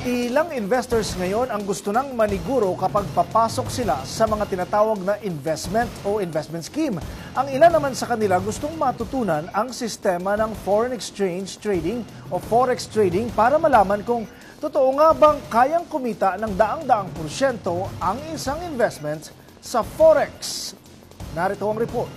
Ilang investors ngayon ang gusto nang maniguro kapag papasok sila sa mga tinatawag na investment o investment scheme. Ang ilan naman sa kanila gustong matutunan ang sistema ng foreign exchange trading o forex trading para malaman kung totoo nga bang kayang kumita ng daang-daang porsyento ang isang investment sa forex. Narito ang report.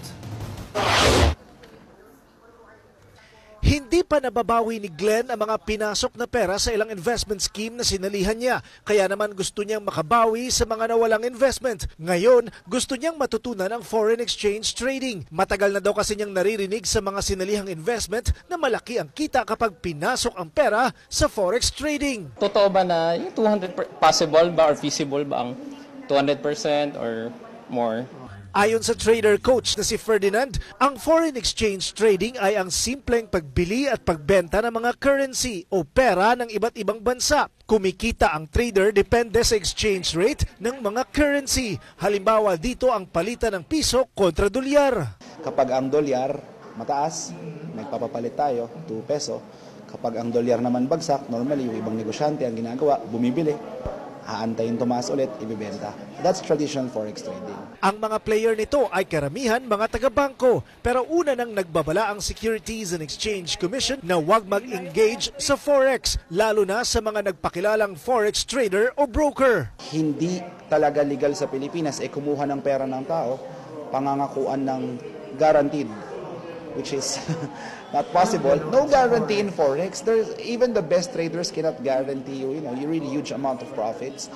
Hindi pa nababawi ni Glenn ang mga pinasok na pera sa ilang investment scheme na sinalihan niya. Kaya naman gusto niyang makabawi sa mga nawalang investment. Ngayon, gusto niyang matutunan ang foreign exchange trading. Matagal na daw kasi niyang naririnig sa mga sinalihang investment na malaki ang kita kapag pinasok ang pera sa forex trading. Totoo ba na yung 200% possible ba or feasible ba ang 200% or more? Ayon sa trader coach na si Ferdinand, ang foreign exchange trading ay ang simpleng pagbili at pagbenta ng mga currency o pera ng iba't ibang bansa. Kumikita ang trader depende sa exchange rate ng mga currency. Halimbawa dito ang palitan ng piso kontra dolyar. Kapag ang dolyar mataas, nagpapapalit tayo, 2 peso. Kapag ang dolyar naman bagsak, normally yung ibang negosyante ang ginagawa, bumibili. Aantayin tumaas ulit, ibibenta. That's traditional forex trading. Ang mga player nito ay karamihan mga taga-bangko. Pero una nang nagbabala ang Securities and Exchange Commission na huwag mag-engage sa forex, lalo na sa mga nagpakilalang forex trader o broker. Hindi talaga legal sa Pilipinas kumuha ng pera ng tao, pangangakuan ng guaranteed, which is not possible. No guarantee in forex. Even the best traders cannot guarantee you, you really huge amount of profits.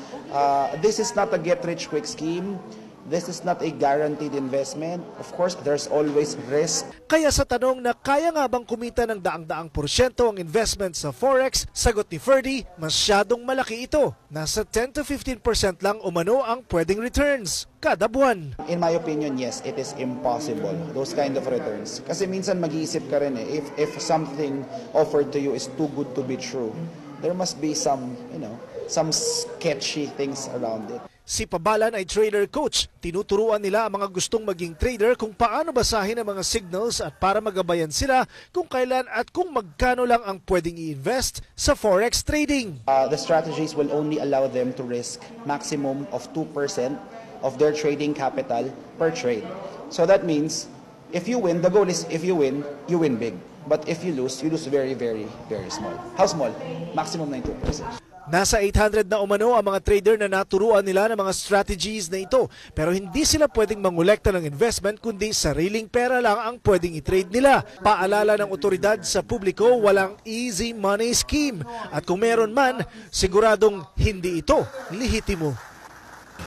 This is not a get-rich-quick scheme. This is not a guaranteed investment. Of course, there's always risk. Kaya sa tanong na kaya nga bang kumita ng daang-daang porsyento ang investment sa forex, sagot ni Ferdy, masyadong malaki ito. Nasa 10 to 15% lang umano ang pwedeng returns kada buwan. In my opinion, yes, it is impossible, those kind of returns. Kasi minsan mag-iisip ka rin if something offered to you is too good to be true, there must be some sketchy things around it. Si Pabalan ay trader coach. Tinuturuan nila ang mga gustong maging trader kung paano basahin ang mga signals at para magabayan sila kung kailan at kung magkano lang ang pwedeng i-invest sa forex trading. The strategies will only allow them to risk maximum of 2% of their trading capital per trade. So that means if you win, the goal is if you win big. But if you lose very, very, very small. How small? Maximum na 2%. Nasa 800 na umano ang mga trader na naturuan nila ng mga strategies na ito. Pero hindi sila pwedeng mangolekta ng investment kundi sariling pera lang ang pwedeng i-trade nila. Paalala ng otoridad sa publiko, walang easy money scheme. At kung meron man, siguradong hindi ito lehitimo.